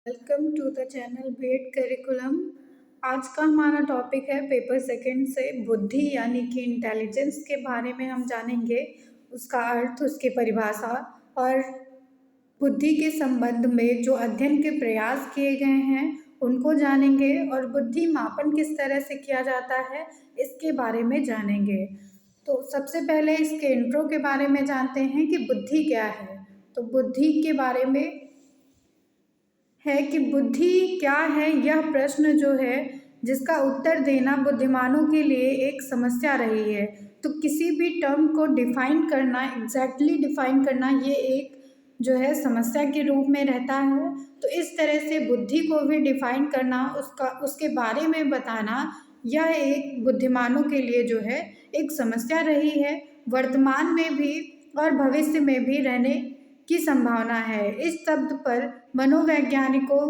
Welcome to the channel भेट curriculum. आज का हमारा टॉपिक है पेपर सेकंड से बुद्धि यानी कि इंटेलिजेंस के बारे में हम जानेंगे, उसका अर्थ, उसकी परिभाषा और बुद्धि के संबंध में जो अध्ययन के प्रयास किए गए हैं उनको जानेंगे और बुद्धि मापन किस तरह से किया जाता है इसके बारे में जानेंगे। तो सबसे पहले इसके इंट्रो के बारे में जानते हैं कि बुद्धि क्या है। तो बुद्धि के बारे में है कि बुद्धि क्या है, यह प्रश्न जो है जिसका उत्तर देना बुद्धिमानों के लिए एक समस्या रही है। तो किसी भी टर्म को डिफाइन करना, एग्जैक्टली डिफाइन करना, ये एक जो है समस्या के रूप में रहता है। तो इस तरह से बुद्धि को भी डिफाइन करना, उसके बारे में बताना, यह एक बुद्धिमानों के लिए जो है एक समस्या रही है, वर्तमान में भी और भविष्य में भी रहने की संभावना है। इस शब्द पर मनोवैज्ञानिकों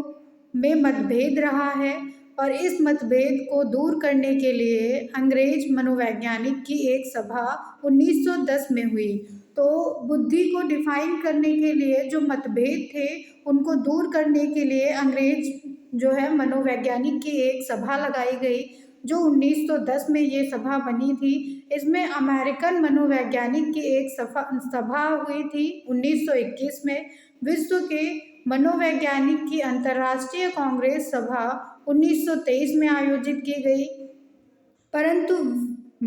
में मतभेद रहा है और इस मतभेद को दूर करने के लिए अंग्रेज मनोवैज्ञानिक की एक सभा 1910 में हुई। तो बुद्धि को डिफाइन करने के लिए जो मतभेद थे उनको दूर करने के लिए अंग्रेज जो है मनोवैज्ञानिक की एक सभा लगाई गई, जो 1910 में ये सभा बनी थी। इसमें अमेरिकन मनोवैज्ञानिक की एक सभा हुई थी 1921 में। विश्व के मनोवैज्ञानिक की अंतर्राष्ट्रीय कांग्रेस सभा 1923 में आयोजित की गई, परंतु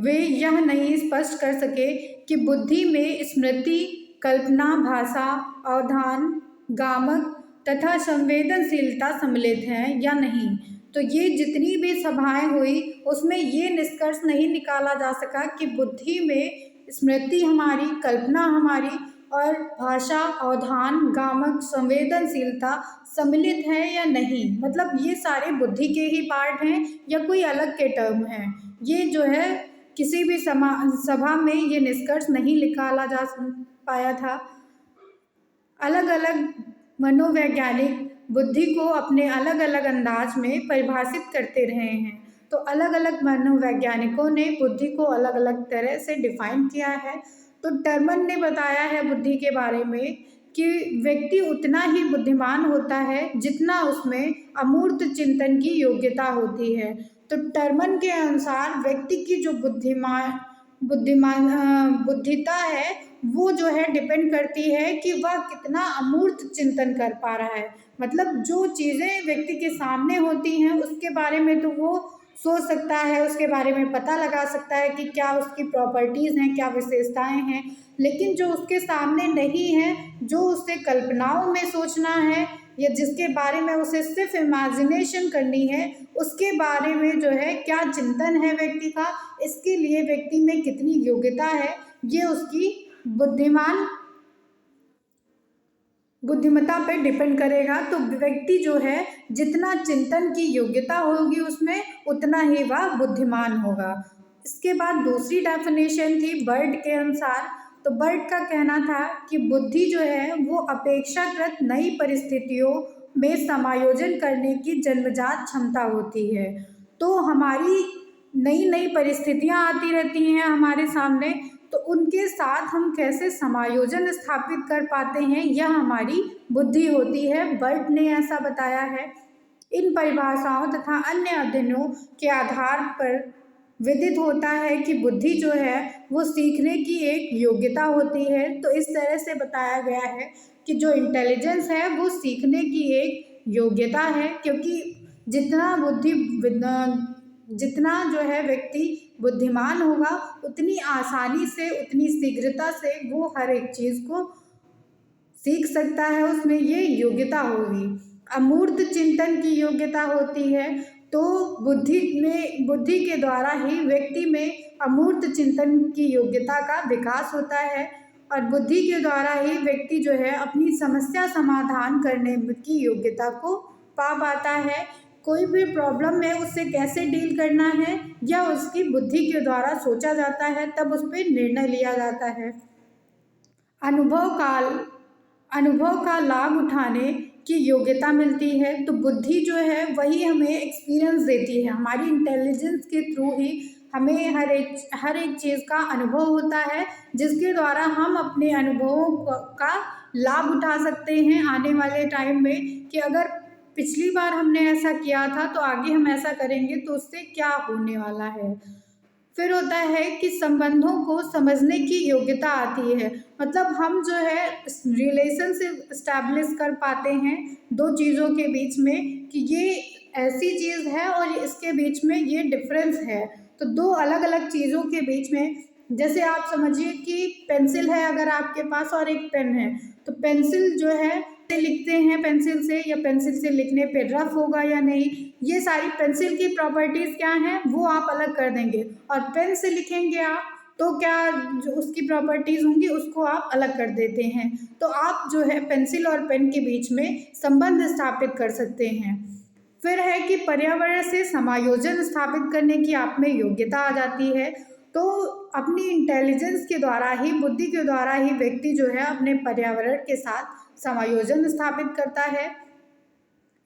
वे यह नहीं स्पष्ट कर सके कि बुद्धि में स्मृति, कल्पना, भाषा, अवधान, गामक तथा संवेदनशीलता सम्मिलित हैं या नहीं। तो ये जितनी भी सभाएं हुई उसमें ये निष्कर्ष नहीं निकाला जा सका कि बुद्धि में स्मृति हमारी, कल्पना हमारी और भाषा, अवधान, गामक, संवेदनशीलता सम्मिलित है या नहीं। मतलब ये सारे बुद्धि के ही पार्ट हैं या कोई अलग के टर्म हैं। ये जो है किसी भी सभा में ये निष्कर्ष नहीं निकाला जा पाया था। अलग अलग मनोवैज्ञानिक बुद्धि को अपने अलग अलग अंदाज में परिभाषित करते रहे हैं। तो अलग अलग मनोवैज्ञानिकों ने बुद्धि को अलग अलग तरह से डिफाइन किया है। तो टर्मन ने बताया है बुद्धि के बारे में कि व्यक्ति उतना ही बुद्धिमान होता है जितना उसमें अमूर्त चिंतन की योग्यता होती है। तो टर्मन के अनुसार व्यक्ति की जो बुद्धिता है वो जो है डिपेंड करती है कि वह कितना अमूर्त चिंतन कर पा रहा है। मतलब जो चीज़ें व्यक्ति के सामने होती हैं उसके बारे में तो वो सोच सकता है, उसके बारे में पता लगा सकता है कि क्या उसकी प्रॉपर्टीज़ हैं, क्या विशेषताएं हैं। लेकिन जो उसके सामने नहीं है, जो उसे कल्पनाओं में सोचना है या जिसके बारे में उसे सिर्फ इमेजिनेशन करनी है, उसके बारे में जो है क्या चिंतन है व्यक्ति का, इसके लिए व्यक्ति में कितनी योग्यता है, ये उसकी बुद्धिमत्ता पे डिपेंड करेगा। तो व्यक्ति जो है जितना चिंतन की योग्यता होगी उसमें उतना ही वह बुद्धिमान होगा। इसके बाद दूसरी डेफिनेशन थी बर्ड के अनुसार। तो बर्ड का कहना था कि बुद्धि जो है वो अपेक्षाकृत नई परिस्थितियों में समायोजन करने की जन्मजात क्षमता होती है। तो हमारी नई नई परिस्थितियां आती रहती हैं हमारे सामने, तो उनके साथ हम कैसे समायोजन स्थापित कर पाते हैं, यह हमारी बुद्धि होती है। बर्ट ने ऐसा बताया है। इन परिभाषाओं तथा अन्य अध्ययनों के आधार पर विदित होता है कि बुद्धि जो है वो सीखने की एक योग्यता होती है। तो इस तरह से बताया गया है कि जो इंटेलिजेंस है वो सीखने की एक योग्यता है, क्योंकि जितना जो है व्यक्ति बुद्धिमान होगा उतनी आसानी से, उतनी शीघ्रता से वो हर एक चीज़ को सीख सकता है, उसमें ये योग्यता होगी। अमूर्त चिंतन की योग्यता होती है। तो बुद्धि के द्वारा ही व्यक्ति में अमूर्त चिंतन की योग्यता का विकास होता है और बुद्धि के द्वारा ही व्यक्ति जो है अपनी समस्या समाधान करने की योग्यता को पा पाता है। कोई भी प्रॉब्लम में उससे कैसे डील करना है यह उसकी बुद्धि के द्वारा सोचा जाता है, तब उस पर निर्णय लिया जाता है। अनुभव का लाभ उठाने की योग्यता मिलती है। तो बुद्धि जो है वही हमें एक्सपीरियंस देती है। हमारी इंटेलिजेंस के थ्रू ही हमें हर एक चीज़ का अनुभव होता है, जिसके द्वारा हम अपने अनुभवों का लाभ उठा सकते हैं आने वाले टाइम में। कि अगर पिछली बार हमने ऐसा किया था तो आगे हम ऐसा करेंगे तो उससे क्या होने वाला है। फिर होता है कि संबंधों को समझने की योग्यता आती है, मतलब हम जो है रिलेशनशिप इस्टेब्लिश कर पाते हैं दो चीज़ों के बीच में कि ये ऐसी चीज़ है और इसके बीच में ये डिफरेंस है। तो दो अलग अलग चीज़ों के बीच में, जैसे आप समझिए कि पेंसिल है अगर आपके पास और एक पेन है, तो पेंसिल जो है से लिखते हैं पेंसिल से, या पेंसिल से लिखने पे रफ होगा या नहीं, ये सारी पेंसिल की प्रॉपर्टीज़ क्या हैं वो आप अलग कर देंगे। और पेन से लिखेंगे आप तो क्या जो उसकी प्रॉपर्टीज़ होंगी उसको आप अलग कर देते हैं। तो आप जो है पेंसिल और पेन के बीच में संबंध स्थापित कर सकते हैं। फिर है कि पर्यावरण से समायोजन स्थापित करने की आप में योग्यता आ जाती है। तो अपनी इंटेलिजेंस के द्वारा ही, बुद्धि के द्वारा ही व्यक्ति जो है अपने पर्यावरण के साथ समायोजन स्थापित करता है।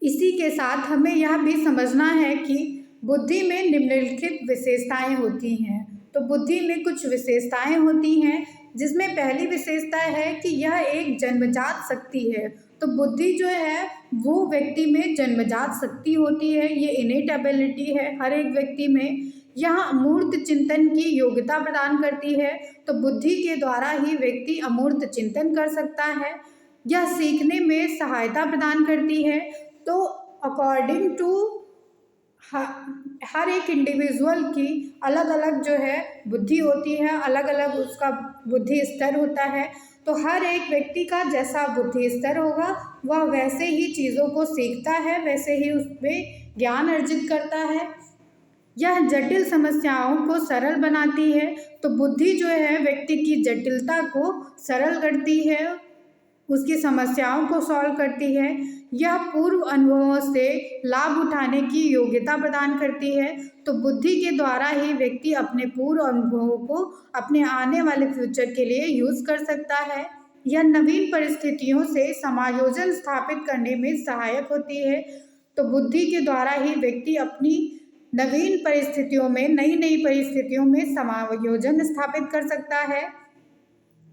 इसी के साथ हमें यह भी समझना है कि बुद्धि में निम्नलिखित विशेषताएं होती हैं। तो बुद्धि में कुछ विशेषताएं होती हैं, जिसमें पहली विशेषता है कि यह एक जन्मजात शक्ति है। तो बुद्धि जो है वो व्यक्ति में जन्मजात शक्ति होती है, ये इनेट एबिलिटी है हर एक व्यक्ति में। यह अमूर्त चिंतन की योग्यता प्रदान करती है। तो बुद्धि के द्वारा ही व्यक्ति अमूर्त चिंतन कर सकता है। यह सीखने में सहायता प्रदान करती है। तो अकॉर्डिंग टू हर एक इंडिविजुअल की अलग अलग जो है बुद्धि होती है, अलग अलग उसका बुद्धि स्तर होता है। तो हर एक व्यक्ति का जैसा बुद्धि स्तर होगा वह वैसे ही चीज़ों को सीखता है, वैसे ही उसमें ज्ञान अर्जित करता है। यह जटिल समस्याओं को सरल बनाती है। तो बुद्धि जो है व्यक्ति की जटिलता को सरल करती है, उसकी समस्याओं को सॉल्व करती है। यह पूर्व अनुभवों से लाभ उठाने की योग्यता प्रदान करती है। तो बुद्धि के द्वारा ही व्यक्ति अपने पूर्व अनुभवों को अपने आने वाले फ्यूचर के लिए यूज़ कर सकता है। यह नवीन परिस्थितियों से समायोजन स्थापित करने में सहायक होती है। तो बुद्धि के द्वारा ही व्यक्ति अपनी नवीन परिस्थितियों में, नई नई परिस्थितियों में समायोजन स्थापित कर सकता है।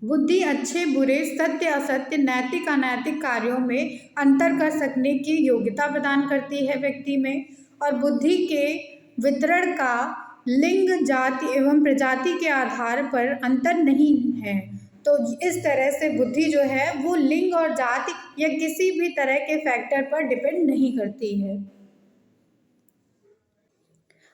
बुद्धि अच्छे बुरे, सत्य असत्य, नैतिक अनैतिक कार्यों में अंतर कर सकने की योग्यता प्रदान करती है व्यक्ति में। और बुद्धि के वितरण का लिंग, जाति एवं प्रजाति के आधार पर अंतर नहीं है। तो इस तरह से बुद्धि जो है वो लिंग और जाति या किसी भी तरह के फैक्टर पर डिपेंड नहीं करती है।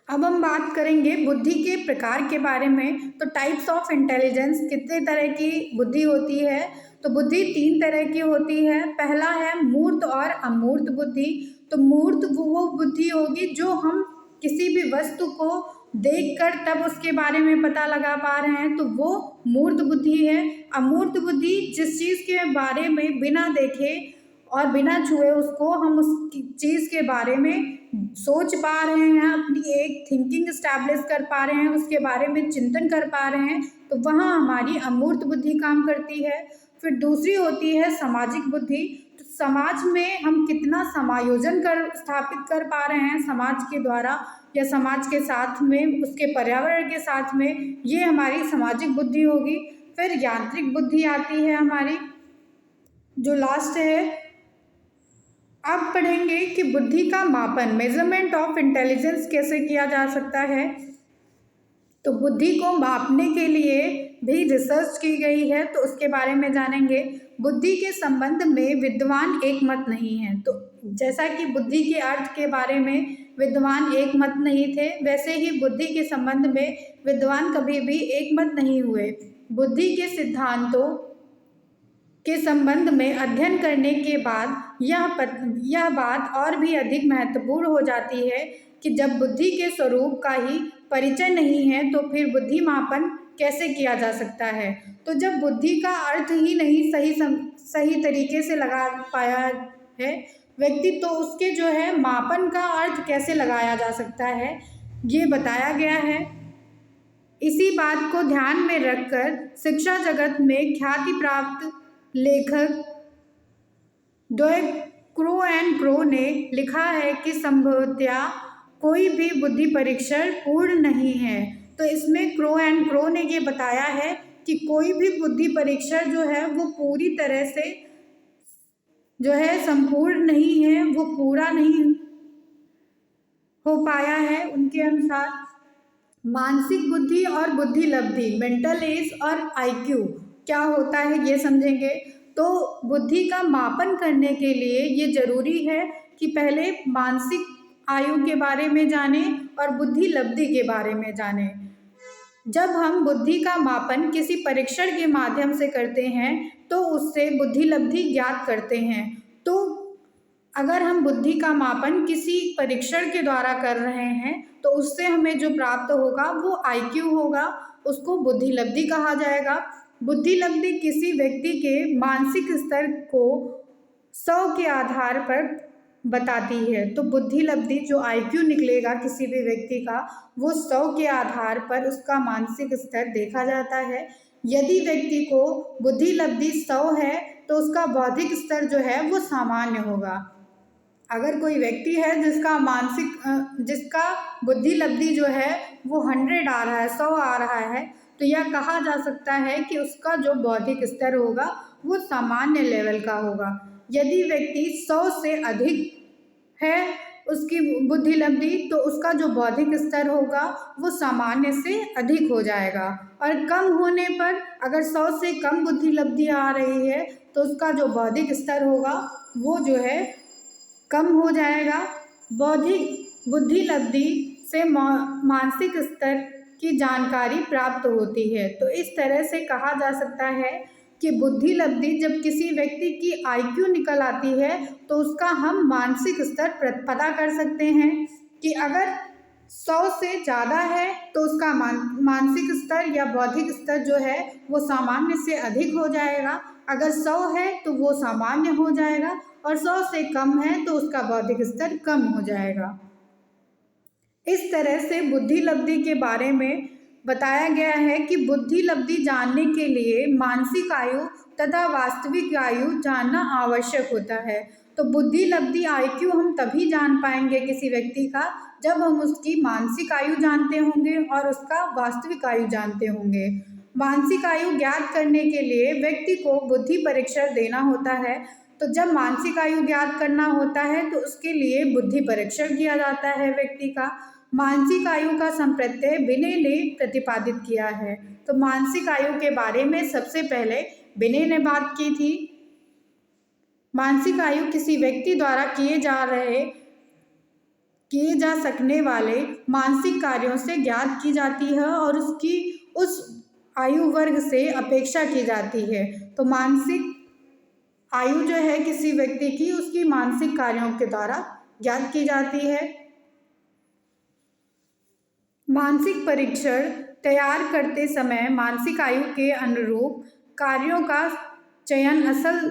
अब हम बात करेंगे बुद्धि के प्रकार के बारे में। तो टाइप्स ऑफ इंटेलिजेंस, कितने तरह की बुद्धि होती है। तो बुद्धि तीन तरह की होती है। पहला है मूर्त और अमूर्त बुद्धि। तो मूर्त वो बुद्धि होगी जो हम किसी भी वस्तु को देखकर तब उसके बारे में पता लगा पा रहे हैं, तो वो मूर्त बुद्धि है। अमूर्त बुद्धि जिस चीज़ के बारे में बिना देखे और बिना छुए उसको हम उस चीज़ के बारे में सोच पा रहे हैं, अपनी एक थिंकिंग इस्टेब्लिश कर पा रहे हैं, उसके बारे में चिंतन कर पा रहे हैं, तो वहाँ हमारी अमूर्त बुद्धि काम करती है। फिर दूसरी होती है सामाजिक बुद्धि। तो समाज में हम कितना समायोजन कर स्थापित कर पा रहे हैं समाज के द्वारा या समाज के साथ में, उसके पर्यावरण के साथ में, ये हमारी सामाजिक बुद्धि होगी। फिर यांत्रिक बुद्धि आती है हमारी, जो लास्ट है। अब पढ़ेंगे कि बुद्धि का मापन, मेजरमेंट ऑफ इंटेलिजेंस कैसे किया जा सकता है। तो बुद्धि को मापने के लिए भी रिसर्च की गई है, तो उसके बारे में जानेंगे। बुद्धि के संबंध में विद्वान एक मत नहीं है। तो जैसा कि बुद्धि के अर्थ के बारे में विद्वान एक मत नहीं थे, वैसे ही बुद्धि के संबंध में विद्वान कभी भी एक मत नहीं हुए। बुद्धि के सिद्धांतों के संबंध में अध्ययन करने के बाद यह बात और भी अधिक महत्वपूर्ण हो जाती है कि जब बुद्धि के स्वरूप का ही परिचय नहीं है तो फिर बुद्धि मापन कैसे किया जा सकता है। तो जब बुद्धि का अर्थ ही नहीं सही तरीके से लगा पाया है व्यक्ति, तो उसके जो है मापन का अर्थ कैसे लगाया जा सकता है, ये बताया गया है। इसी बात को ध्यान में रखकर शिक्षा जगत में ख्याति प्राप्त लेखक क्रो एंड क्रो ने लिखा है कि संभवतया कोई भी बुद्धि परीक्षण पूर्ण नहीं है। तो इसमें क्रो एंड क्रो ने ये बताया है कि कोई भी बुद्धि परीक्षण जो है वो पूरी तरह से जो है संपूर्ण नहीं है, वो पूरा नहीं हो पाया है। उनके अनुसार मानसिक बुद्धि और बुद्धि लब्धि, मेंटल एज और आईक्यू क्या होता है ये समझेंगे। तो बुद्धि का मापन करने के लिए ये जरूरी है कि पहले मानसिक आयु के बारे में जानें और बुद्धि लब्धि के बारे में जानें। जब हम बुद्धि का मापन किसी परीक्षण के माध्यम से करते हैं तो उससे बुद्धि लब्धि ज्ञात करते हैं। तो अगर हम बुद्धि का मापन किसी परीक्षण के द्वारा कर रहे हैं तो उससे हमें जो प्राप्त होगा वो आईक्यू होगा, उसको बुद्धि लब्धि कहा जाएगा। बुद्धि लब्धि किसी व्यक्ति के मानसिक स्तर को 100 के आधार पर बताती है। तो बुद्धि लब्धि जो आईक्यू निकलेगा किसी भी व्यक्ति का, वो 100 के आधार पर उसका मानसिक स्तर देखा जाता है। यदि व्यक्ति को बुद्धि लब्धि 100 है तो उसका बौद्धिक स्तर जो है वो सामान्य होगा। अगर कोई व्यक्ति है जिसका बुद्धि लब्धि जो है वो 100 आ रहा है, 100 आ रहा है, तो यह कहा जा सकता है कि उसका जो बौद्धिक स्तर होगा वो सामान्य लेवल का होगा। यदि व्यक्ति 100 से अधिक है उसकी बुद्धि लब्धि, तो उसका जो बौद्धिक स्तर होगा वो सामान्य से अधिक हो जाएगा। और कम होने पर अगर 100 से कम बुद्धि लब्धि आ रही है तो उसका जो बौद्धिक स्तर होगा वो जो है कम हो जाएगा। बौद्धिक बुद्धि लब्धि से मानसिक स्तर की जानकारी प्राप्त होती है। तो इस तरह से कहा जा सकता है कि बुद्धि लब्धि जब किसी व्यक्ति की आईक्यू निकल आती है तो उसका हम मानसिक स्तर पता कर सकते हैं कि अगर 100 से ज़्यादा है तो उसका मानसिक स्तर या बौद्धिक स्तर जो है वो सामान्य से अधिक हो जाएगा। अगर 100 है तो वो सामान्य हो जाएगा और 100 से कम है तो उसका बौद्धिक स्तर कम हो जाएगा। इस तरह से बुद्धि लब्धि के बारे में बताया गया है कि बुद्धि लब्धि जानने के लिए मानसिक आयु तथा वास्तविक आयु जानना आवश्यक होता है। तो बुद्धि लब्धि आईक्यू हम तभी जान पाएंगे किसी व्यक्ति का जब हम उसकी मानसिक आयु जानते होंगे और उसका वास्तविक आयु जानते होंगे। मानसिक आयु ज्ञात करने के लिए व्यक्ति को बुद्धि परीक्षण देना होता है। तो जब मानसिक आयु ज्ञात करना होता है तो उसके लिए बुद्धि परीक्षण किया जाता है व्यक्ति का। मानसिक आयु का संप्रत्यय विनय ने प्रतिपादित किया है। तो मानसिक आयु के बारे में सबसे पहले विनय ने बात की थी। मानसिक आयु किसी व्यक्ति द्वारा किए जा सकने वाले मानसिक कार्यों से ज्ञात की जाती है और उसकी उस आयु वर्ग से अपेक्षा की जाती है। तो मानसिक आयु जो है किसी व्यक्ति की उसकी मानसिक कार्यों के द्वारा ज्ञात की जाती है। मानसिक परीक्षण तैयार करते समय मानसिक आयु के अनुरूप कार्यों का चयन असल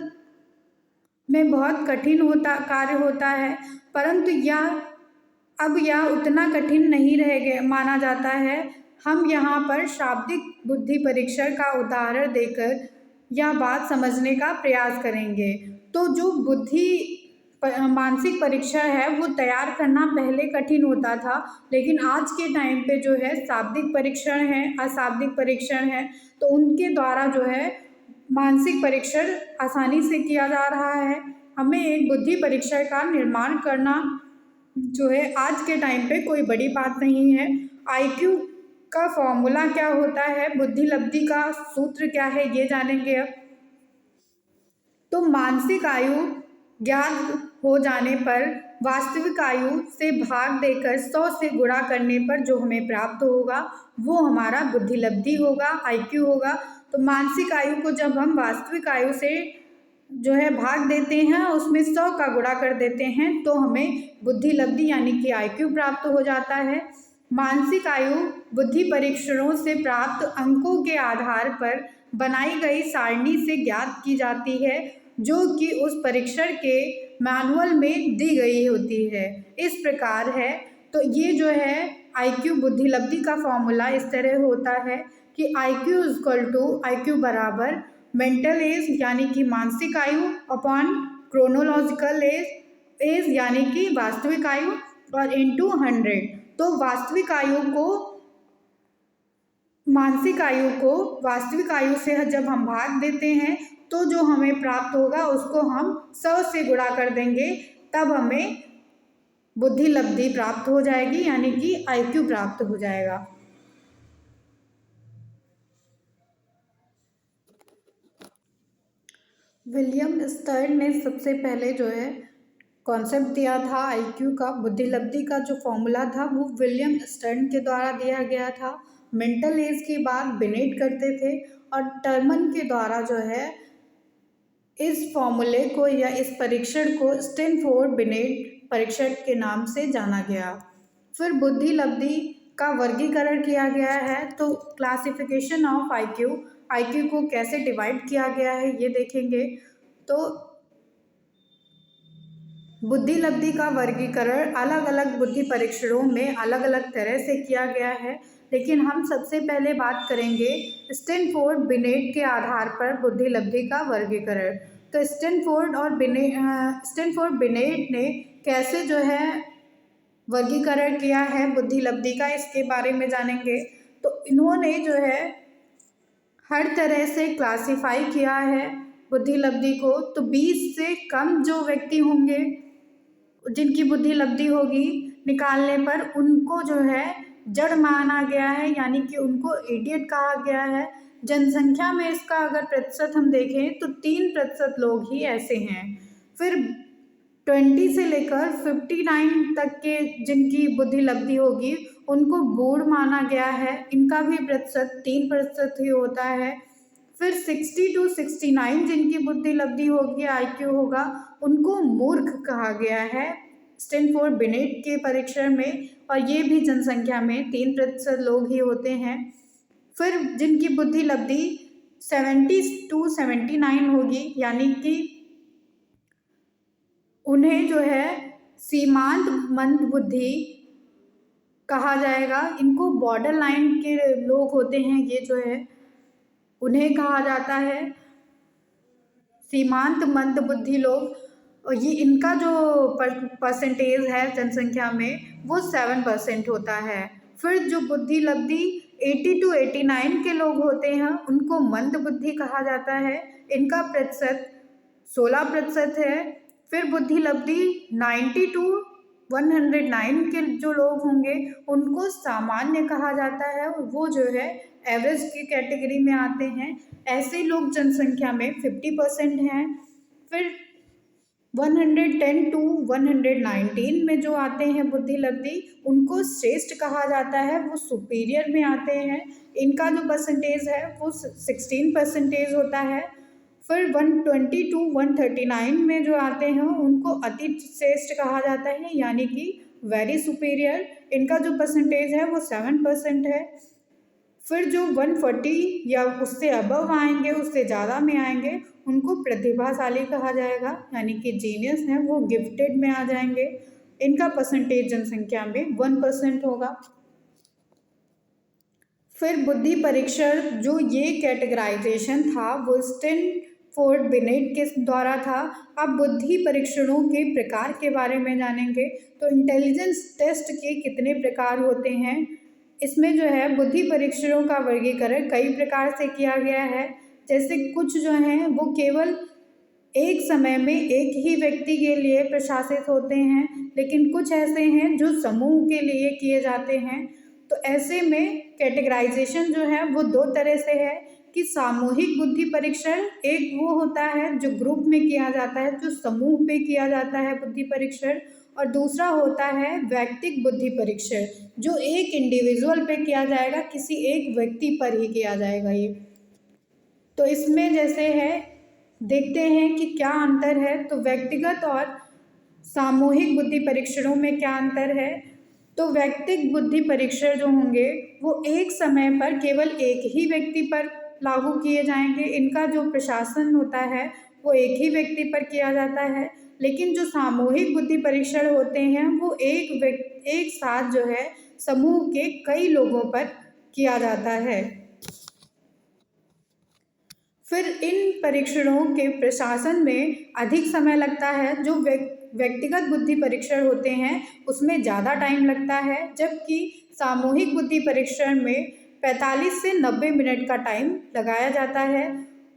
में बहुत कठिन कार्य होता है, परंतु यह उतना कठिन नहीं रह गया माना जाता है। हम यहाँ पर शाब्दिक बुद्धि परीक्षण का उदाहरण देकर यह बात समझने का प्रयास करेंगे। तो जो मानसिक परीक्षा है वो तैयार करना पहले कठिन होता था, लेकिन आज के टाइम पे जो है शाब्दिक परीक्षण है, अशाब्दिक परीक्षण है, तो उनके द्वारा जो है मानसिक परीक्षण आसानी से किया जा रहा है। हमें एक बुद्धि परीक्षण का निर्माण करना जो है आज के टाइम पे कोई बड़ी बात नहीं है। आईक्यू का फॉर्मूला क्या होता है, बुद्धि लब्धि का सूत्र क्या है, ये जानेंगे अब। तो मानसिक आयु ज्ञात हो जाने पर वास्तविक आयु से भाग देकर 100 से गुणा करने पर जो हमें प्राप्त होगा वो हमारा बुद्धि लब्धि होगा, आईक्यू होगा। तो मानसिक आयु को जब हम वास्तविक आयु से जो है भाग देते हैं, उसमें 100 का गुणा कर देते हैं, तो हमें बुद्धि लब्धि यानी कि आईक्यू प्राप्त हो जाता है। मानसिक आयु बुद्धि परीक्षणों से प्राप्त अंकों के आधार पर बनाई गई सारणी से ज्ञात की जाती है, जो कि उस परीक्षण के मैनुअल में दी गई होती है। इस प्रकार है। तो ये जो है आईक्यू बुद्धि लब्धि का फॉर्मूला इस तरह होता है कि आईक्यू बराबर मेंटल एज यानी कि मानसिक आयु अपॉन क्रोनोलॉजिकल एज यानी कि वास्तविक आयु और इंटू 100। तो वास्तविक आयु को मानसिक आयु को वास्तविक आयु से जब हम भाग देते हैं तो जो हमें प्राप्त होगा उसको हम 100 से गुणा कर देंगे, तब हमें बुद्धि लब्धि प्राप्त हो जाएगी, यानी कि IQ प्राप्त हो जाएगा। विलियम स्टर्न ने सबसे पहले जो है कॉन्सेप्ट दिया था IQ का, बुद्धि लब्धि का जो फॉर्मूला था वो विलियम स्टर्न के द्वारा दिया गया था। मेंटल एज की बात बिनेट करते थे और टर्मन के द्वारा जो है इस फॉर्मूले को या इस परीक्षण को स्टैनफोर्ड बिनेट परीक्षण के नाम से जाना गया। फिर बुद्धि लब्धि का वर्गीकरण किया गया है, तो क्लासिफिकेशन ऑफ IQ को कैसे डिवाइड किया गया है ये देखेंगे। तो बुद्धि लब्धि का वर्गीकरण अलग अलग बुद्धि परीक्षणों में अलग अलग तरह से किया गया है, लेकिन हम सबसे पहले बात करेंगे स्टैनफोर्ड बिनेट के आधार पर बुद्धि लब्धि का वर्गीकरण। तो स्टैनफोर्ड बिनेट ने कैसे जो है वर्गीकरण किया है बुद्धि लब्धि का, इसके बारे में जानेंगे। तो इन्होंने जो है हर तरह से क्लासिफाई किया है बुद्धि लब्धि को। तो 20 से कम जो व्यक्ति होंगे जिनकी बुद्धि लब्धि होगी निकालने पर, उनको जो है जड़ माना गया है, यानी कि उनको इडियट कहा गया है। जनसंख्या में इसका अगर प्रतिशत हम देखें तो 3% लोग ही ऐसे हैं। फिर 20 से लेकर 59 तक के जिनकी बुद्धि लब्धि होगी उनको बूढ़ माना गया है, इनका भी प्रतिशत 3% ही होता है। फिर 60 to 69 जिनकी बुद्धि लब्धि होगी, IQ होगा, उनको मूर्ख कहा गया है स्टैनफोर्ड बिनेट के परीक्षण में, और ये भी जनसंख्या में 3% लोग ही होते हैं। फिर जिनकी बुद्धि लब्धि 70 to 79 होगी, यानी कि उन्हें जो है सीमांत मंद बुद्धि कहा जाएगा। इनको बॉर्डर लाइन के लोग होते हैं, ये जो है उन्हें कहा जाता है सीमांत मंद बुद्धि लोग। और ये इनका जो परसेंटेज है जनसंख्या में वो 7% होता है। फिर जो बुद्धि लब्धि 80 to 89 के लोग होते हैं उनको मंद बुद्धि कहा जाता है, इनका प्रतिशत 16% है। फिर बुद्धि लब्धि 90 to 109 के जो लोग होंगे उनको सामान्य कहा जाता है, वो जो है एवरेज की कैटेगरी में आते हैं। ऐसे लोग जनसंख्या में 50% हैं। फिर 110 to 119 में जो आते हैं बुद्धि लब्धि, उनको श्रेष्ठ कहा जाता है, वो सुपीरियर में आते हैं, इनका जो परसेंटेज है वो 16% होता है। फिर 120 to 139 में जो आते हैं उनको अति श्रेष्ठ कहा जाता है, यानी कि वेरी सुपीरियर, इनका जो परसेंटेज है वो 7% है। फिर जो 140 या उससे अबव आएंगे, उससे ज़्यादा में आएंगे, उनको प्रतिभाशाली कहा जाएगा, यानी कि जीनियस हैं, वो गिफ्टेड में आ जाएंगे, इनका परसेंटेज जनसंख्या में 1% होगा। फिर बुद्धि परीक्षण जो ये कैटेगराइजेशन था वो स्टैनफोर्ड बिनेट के द्वारा था। अब बुद्धि परीक्षणों के प्रकार के बारे में जानेंगे। तो इंटेलिजेंस टेस्ट के कितने प्रकार होते हैं, इसमें जो है बुद्धि परीक्षणों का वर्गीकरण कई प्रकार से किया गया है। जैसे कुछ जो हैं वो केवल एक समय में एक ही व्यक्ति के लिए प्रशासित होते हैं, लेकिन कुछ ऐसे हैं जो समूह के लिए किए जाते हैं। तो ऐसे में कैटेगराइजेशन जो है वो दो तरह से है कि सामूहिक बुद्धि परीक्षण एक वो होता है जो ग्रुप में किया जाता है, जो समूह पे किया जाता है बुद्धि परीक्षण, और दूसरा होता है वैयक्तिक बुद्धि परीक्षण जो एक इंडिविजुअल पे किया जाएगा, किसी एक व्यक्ति पर ही किया जाएगा ये। तो इसमें जैसे है देखते हैं कि क्या अंतर है। तो व्यक्तिगत और सामूहिक बुद्धि परीक्षणों में क्या अंतर है। तो वैयक्तिक बुद्धि परीक्षण जो होंगे वो एक समय पर केवल एक ही व्यक्ति पर लागू किए जाएंगे, इनका जो प्रशासन होता है वो एक ही व्यक्ति पर किया जाता है। लेकिन जो सामूहिक बुद्धि परीक्षण होते हैं वो एक साथ जो है समूह के कई लोगों पर किया जाता है। फिर इन परीक्षणों के प्रशासन में अधिक समय लगता है, जो व्यक्तिगत बुद्धि परीक्षण होते हैं उसमें ज़्यादा टाइम लगता है, जबकि सामूहिक बुद्धि परीक्षण में 45 से 90 मिनट का टाइम लगाया जाता है।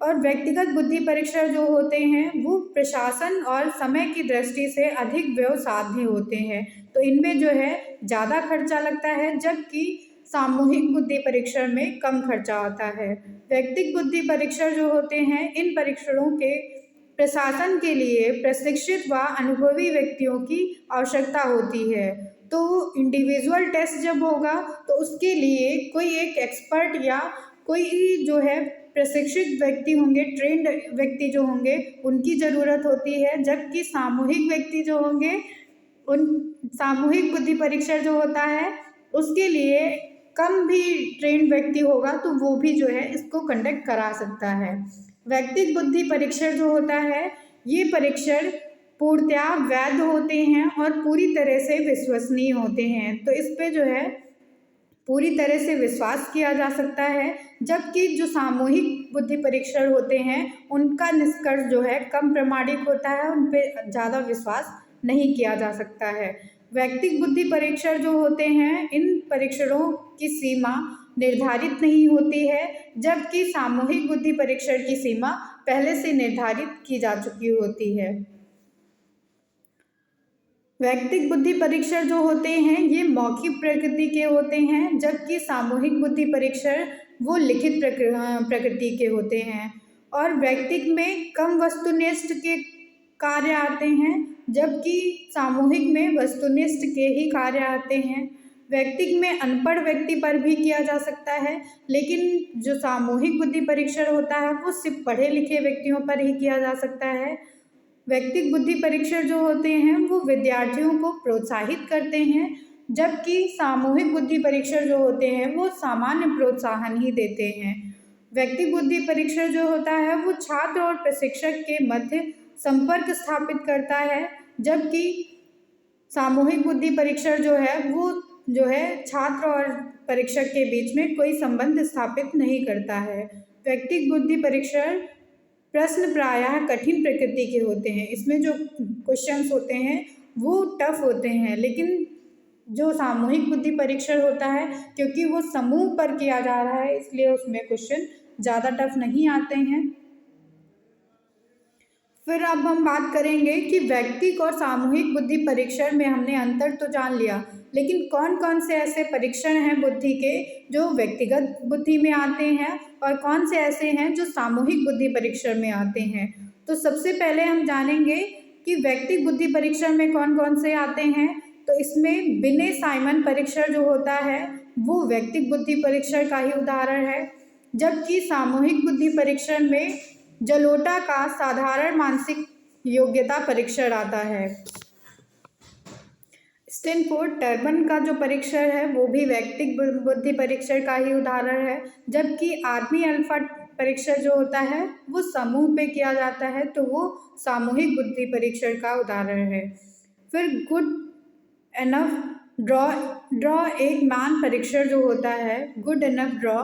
और व्यक्तिगत बुद्धि परीक्षण जो होते हैं वो प्रशासन और समय की दृष्टि से अधिक व्यवसाध्य होते हैं, तो इनमें जो है ज़्यादा खर्चा लगता है, जबकि सामूहिक बुद्धि परीक्षण में कम खर्चा आता है। व्यक्तिगत बुद्धि परीक्षण जो होते हैं, इन परीक्षणों के प्रशासन के लिए प्रशिक्षित व अनुभवी व्यक्तियों की आवश्यकता होती है। तो इंडिविजुअल टेस्ट जब होगा तो उसके लिए कोई एक एक्सपर्ट या कोई जो है प्रशिक्षित व्यक्ति होंगे, ट्रेंड व्यक्ति जो होंगे, उनकी ज़रूरत होती है, जबकि सामूहिक व्यक्ति जो होंगे, उन सामूहिक बुद्धि परीक्षण जो होता है उसके लिए कम भी ट्रेंड व्यक्ति होगा तो वो भी जो है इसको कंडक्ट करा सकता है। व्यक्तिगत बुद्धि परीक्षण जो होता है, ये परीक्षण पूर्णतया वैध होते हैं और पूरी तरह से विश्वसनीय होते हैं, तो इस पे जो है पूरी तरह से विश्वास किया जा सकता है। जबकि जो सामूहिक बुद्धि परीक्षण होते हैं उनका निष्कर्ष जो है कम प्रामाणिक होता है, उन पे ज़्यादा विश्वास नहीं किया जा सकता है। व्यक्तिगत बुद्धि परीक्षण जो होते हैं, इन परीक्षणों की सीमा निर्धारित नहीं होती है, जबकि सामूहिक बुद्धि परीक्षण की सीमा पहले से निर्धारित की जा चुकी होती है। व्यक्तिगत बुद्धि परीक्षण जो होते हैं ये मौखिक प्रकृति के होते हैं, जबकि सामूहिक बुद्धि परीक्षण वो लिखित प्रकृति के होते हैं। और व्यक्तिगत में कम वस्तुनिष्ठ के कार्य आते हैं, जबकि सामूहिक में वस्तुनिष्ठ के ही कार्य आते हैं। व्यक्तिगत में अनपढ़ व्यक्ति पर भी किया जा सकता है, लेकिन जो सामूहिक बुद्धि परीक्षण होता है वो सिर्फ पढ़े लिखे व्यक्तियों पर ही किया जा सकता है। व्यक्तिगत बुद्धि परीक्षण जो होते हैं वो विद्यार्थियों को प्रोत्साहित करते हैं, जबकि सामूहिक बुद्धि परीक्षण जो होते हैं वो सामान्य प्रोत्साहन ही देते हैं। व्यक्तिगत बुद्धि परीक्षण जो होता है वो छात्र और प्रशिक्षक के मध्य संपर्क स्थापित करता है, जबकि सामूहिक बुद्धि परीक्षण जो है वो जो है छात्र और परीक्षक के बीच में कोई संबंध स्थापित नहीं करता है। व्यक्तिगत बुद्धि परीक्षण प्रश्न प्रायः कठिन प्रकृति के होते हैं, इसमें जो क्वेश्चंस होते हैं वो टफ होते हैं, लेकिन जो सामूहिक बुद्धि परीक्षण होता है क्योंकि वो समूह पर किया जा रहा है इसलिए उसमें क्वेश्चन ज़्यादा टफ नहीं आते हैं। फिर अब हम बात करेंगे कि व्यक्तिगत और सामूहिक बुद्धि परीक्षण में हमने अंतर तो जान लिया, लेकिन कौन कौन से ऐसे परीक्षण हैं बुद्धि के जो व्यक्तिगत बुद्धि में आते हैं और कौन से ऐसे हैं जो सामूहिक बुद्धि परीक्षण में आते हैं। तो सबसे पहले हम जानेंगे कि व्यक्तिगत बुद्धि परीक्षण में कौन कौन से आते हैं। तो इसमें बिने साइमन परीक्षण जो होता है वो व्यक्तिगत बुद्धि परीक्षण का ही उदाहरण है, जबकि सामूहिक बुद्धि परीक्षण में जलोटा का साधारण मानसिक योग्यता परीक्षण आता है। स्टैनफोर्ड टर्बन का जो परीक्षण है वो भी व्यक्तिगत बुद्धि परीक्षण का ही उदाहरण है, जबकि आर्मी अल्फा परीक्षण जो होता है वो समूह पे किया जाता है, तो वो सामूहिक बुद्धि परीक्षण का उदाहरण है। फिर गुड एनफ ड्रॉ एक मान परीक्षण जो होता है, गुड एनफ ड्रॉ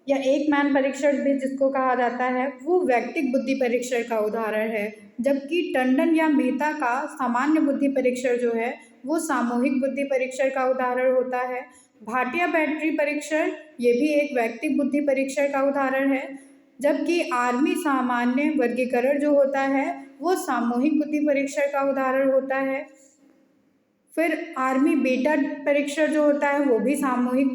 या एक मैन परीक्षण भी जिसको कहा जाता है वो व्यक्तिगत बुद्धि परीक्षण का उदाहरण है, जबकि टंडन या मेहता का सामान्य बुद्धि परीक्षण जो है वो सामूहिक बुद्धि परीक्षण का उदाहरण होता है। भाटिया बैटरी परीक्षण ये भी एक व्यक्तिगत बुद्धि परीक्षण का उदाहरण है, जबकि आर्मी सामान्य वर्गीकरण जो होता है वो सामूहिक बुद्धि परीक्षण का उदाहरण होता है। फिर आर्मी बीटा परीक्षण जो होता है वो भी सामूहिक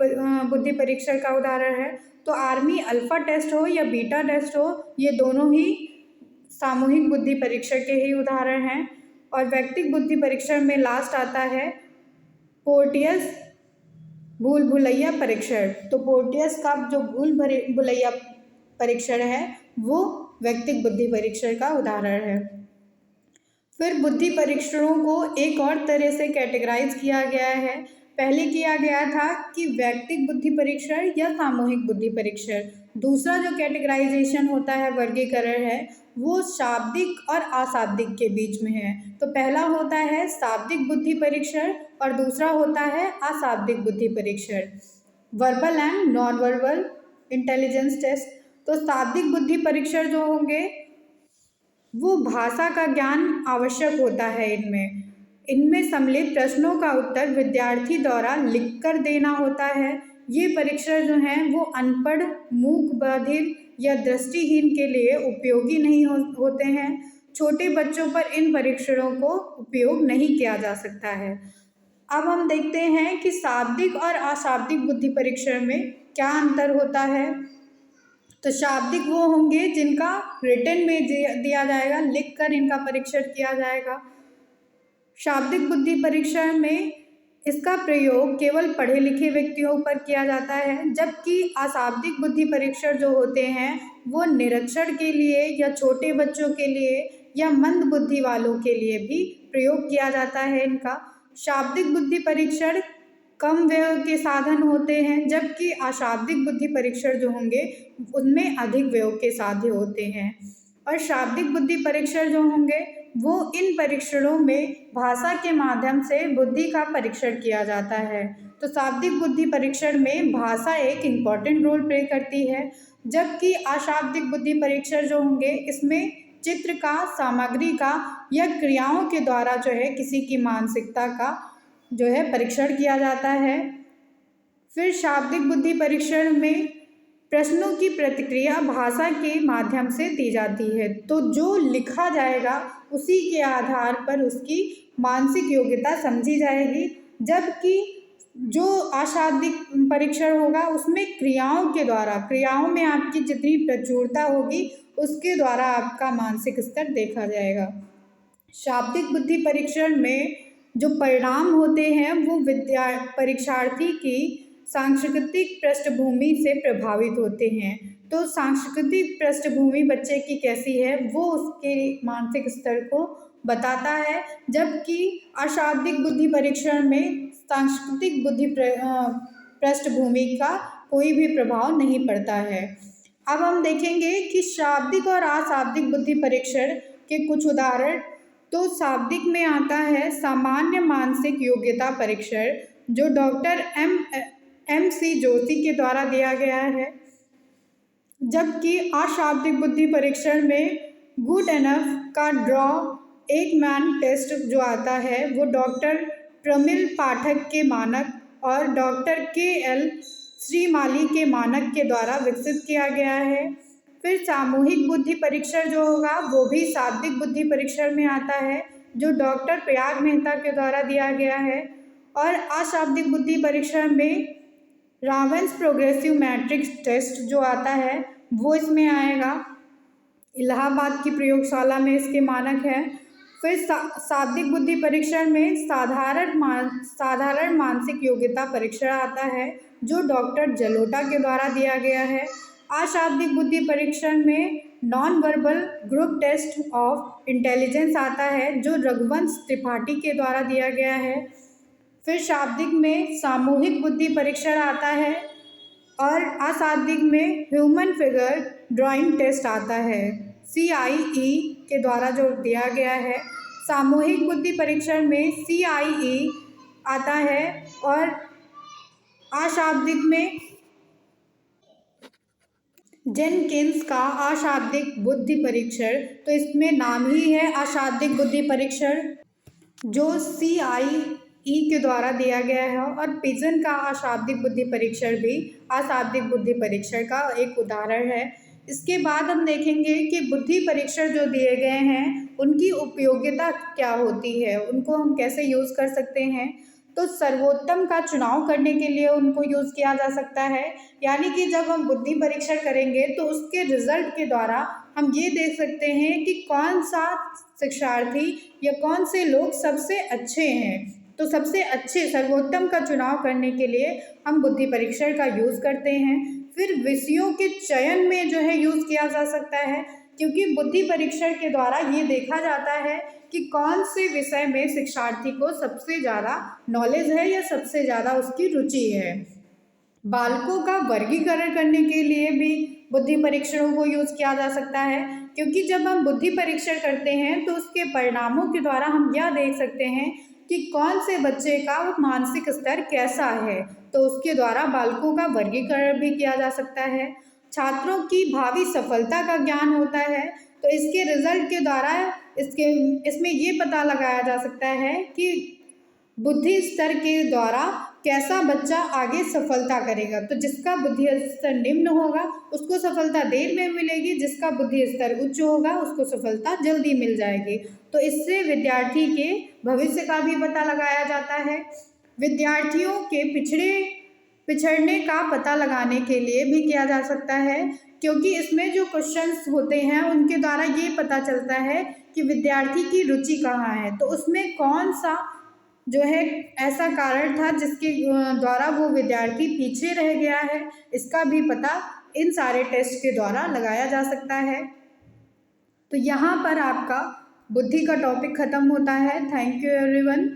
बुद्धि परीक्षण का उदाहरण है। तो आर्मी अल्फ़ा टेस्ट हो या बीटा टेस्ट हो, ये दोनों ही सामूहिक बुद्धि परीक्षण के ही उदाहरण हैं। और व्यक्तिगत बुद्धि परीक्षण में लास्ट आता है पोर्टियस भूल भुलैया परीक्षण। तो पोर्टियस का जो भूल भुलैया परीक्षण है वो व्यक्तिगत बुद्धि परीक्षण का उदाहरण है। फिर बुद्धि परीक्षणों को एक और तरह से कैटेगराइज किया गया है। पहले किया गया था कि व्यक्तिगत बुद्धि परीक्षण या सामूहिक बुद्धि परीक्षण। दूसरा जो कैटेगराइजेशन होता है, वर्गीकरण है, वो शाब्दिक और अशाब्दिक के बीच में है। तो पहला होता है शाब्दिक बुद्धि परीक्षण और दूसरा होता है अशाब्दिक बुद्धि परीक्षण। Verbal and non verbal intelligence test. तो शाब्दिक बुद्धि परीक्षण जो होंगे वो भाषा का ज्ञान आवश्यक होता है। इनमें सम्मिलित प्रश्नों का उत्तर विद्यार्थी द्वारा लिखकर देना होता है। ये परीक्षण जो हैं वो अनपढ़, मूक, बधिर या दृष्टिहीन के लिए उपयोगी नहीं होते हैं। छोटे बच्चों पर इन परीक्षणों को उपयोग नहीं किया जा सकता है। अब हम देखते हैं कि शाब्दिक और अशाब्दिक बुद्धि परीक्षण में क्या अंतर होता है। तो शाब्दिक वो होंगे जिनका रिटन में दिया जाएगा, लिखकर इनका परीक्षण किया जाएगा। शाब्दिक बुद्धि परीक्षण में इसका प्रयोग केवल पढ़े लिखे व्यक्तियों पर किया जाता है, जबकि अशाब्दिक बुद्धि परीक्षण जो होते हैं वो निरक्षर के लिए या छोटे बच्चों के लिए या मंद बुद्धि वालों के लिए भी प्रयोग किया जाता है इनका। शाब्दिक बुद्धि परीक्षण कम व्यय के साधन होते हैं, जबकि अशाब्दिक बुद्धि परीक्षण जो होंगे उनमें अधिक व्यय के साधन होते हैं। और शाब्दिक बुद्धि परीक्षण जो होंगे वो इन परीक्षणों में भाषा के माध्यम से बुद्धि का परीक्षण किया जाता है। तो शाब्दिक बुद्धि परीक्षण में भाषा एक इम्पॉर्टेंट रोल प्ले करती है, जबकि अशाब्दिक बुद्धि परीक्षण जो होंगे इसमें चित्र का, सामग्री का या क्रियाओं के द्वारा जो है किसी की मानसिकता का जो है परीक्षण किया जाता है। फिर शाब्दिक बुद्धि परीक्षण में प्रश्नों की प्रतिक्रिया भाषा के माध्यम से दी जाती है। तो जो लिखा जाएगा उसी के आधार पर उसकी मानसिक योग्यता समझी जाएगी, जबकि जो अशाब्दिक परीक्षण होगा उसमें क्रियाओं के द्वारा, क्रियाओं में आपकी जितनी प्रचुरता होगी उसके द्वारा आपका मानसिक स्तर देखा जाएगा। शाब्दिक बुद्धि परीक्षण में जो परिणाम होते हैं वो परीक्षार्थी की सांस्कृतिक पृष्ठभूमि से प्रभावित होते हैं। तो सांस्कृतिक पृष्ठभूमि बच्चे की कैसी है वो उसके मानसिक स्तर को बताता है, जबकि अशाब्दिक बुद्धि परीक्षण में सांस्कृतिक बुद्धि पृष्ठभूमि का कोई भी प्रभाव नहीं पड़ता है। अब हम देखेंगे कि शाब्दिक और अशाब्दिक बुद्धि परीक्षण के कुछ उदाहरण। तो शाब्दिक में आता है सामान्य मानसिक योग्यता परीक्षण, जो डॉक्टर एम.सी. जोशी के द्वारा दिया गया है, जबकि अशाब्दिक बुद्धि परीक्षण में गुड एनफ का ड्रॉ एक मैन टेस्ट जो आता है वो डॉक्टर प्रमिल पाठक के मानक और डॉक्टर के.एल. श्रीमाली के मानक के द्वारा विकसित किया गया है। फिर सामूहिक बुद्धि परीक्षण जो होगा वो भी शाब्दिक बुद्धि परीक्षण में आता है, जो डॉक्टर प्रयाग मेहता के द्वारा दिया गया है। और अशाब्दिक बुद्धि परीक्षण में रावंस प्रोग्रेसिव मैट्रिक्स टेस्ट जो आता है वो इसमें आएगा। इलाहाबाद की प्रयोगशाला में इसके मानक है। फिर शाब्दिक बुद्धि परीक्षण में साधारण मानसिक योग्यता परीक्षण आता है, जो डॉक्टर जलोटा के द्वारा दिया गया है। अशाब्दिक बुद्धि परीक्षण में non verbal group test of intelligence आता है, जो रघुवंश त्रिपाठी के द्वारा दिया गया है। फिर शाब्दिक में सामूहिक बुद्धि परीक्षण आता है और अशाब्दिक में ह्यूमन फिगर ड्राइंग टेस्ट आता है, CIE के द्वारा जो दिया गया है। सामूहिक बुद्धि परीक्षण में CIE आता है और अशाब्दिक में जेनकिंस का अशाब्दिक बुद्धि परीक्षण। तो इसमें नाम ही है अशाब्दिक बुद्धि परीक्षण, जो CIE के द्वारा दिया गया है। और पिजन का अशाब्दिक बुद्धि परीक्षण भी अशाब्दिक बुद्धि परीक्षण का एक उदाहरण है। इसके बाद हम देखेंगे कि बुद्धि परीक्षण जो दिए गए हैं उनकी उपयोगिता क्या होती है, उनको हम कैसे यूज़ कर सकते हैं। तो सर्वोत्तम का चुनाव करने के लिए उनको यूज़ किया जा सकता है, यानी कि जब हम बुद्धि परीक्षण करेंगे तो उसके रिजल्ट के द्वारा हम ये देख सकते हैं कि कौन सा शिक्षार्थी या कौन से लोग सबसे अच्छे हैं। तो सबसे अच्छे सर्वोत्तम का चुनाव करने के लिए हम बुद्धि परीक्षण का यूज़ करते हैं। फिर विषयों के चयन में जो है यूज़ किया जा सकता है, क्योंकि बुद्धि परीक्षण के द्वारा ये देखा जाता है कि कौन से विषय में शिक्षार्थी को सबसे ज़्यादा नॉलेज है या सबसे ज़्यादा उसकी रुचि है। बालकों का वर्गीकरण करने के लिए भी बुद्धि परीक्षणों को यूज़ किया जा सकता है, क्योंकि जब हम बुद्धि परीक्षण करते हैं तो उसके परिणामों के द्वारा हम यह देख सकते हैं कि कौन से बच्चे का मानसिक स्तर कैसा है। तो उसके द्वारा बालकों का वर्गीकरण भी किया जा सकता है। छात्रों की भावी सफलता का ज्ञान होता है, तो इसके रिजल्ट के द्वारा इसमें ये पता लगाया जा सकता है कि बुद्धि स्तर के द्वारा कैसा बच्चा आगे सफलता करेगा। तो जिसका बुद्धि स्तर निम्न होगा उसको सफलता देर में मिलेगी, जिसका बुद्धि स्तर उच्च होगा उसको सफलता जल्दी मिल जाएगी। तो इससे विद्यार्थी के भविष्य का भी पता लगाया जाता है। विद्यार्थियों के पिछड़ने का पता लगाने के लिए भी किया जा सकता है, क्योंकि इसमें जो क्वेश्चंस होते हैं उनके द्वारा ये पता चलता है कि विद्यार्थी की रुचि कहाँ है, तो उसमें कौन सा जो है ऐसा कारण था जिसके द्वारा वो विद्यार्थी पीछे रह गया है, इसका भी पता इन सारे टेस्ट के द्वारा लगाया जा सकता है। तो यहाँ पर आपका बुद्धि का टॉपिक खत्म होता है। Thank you everyone.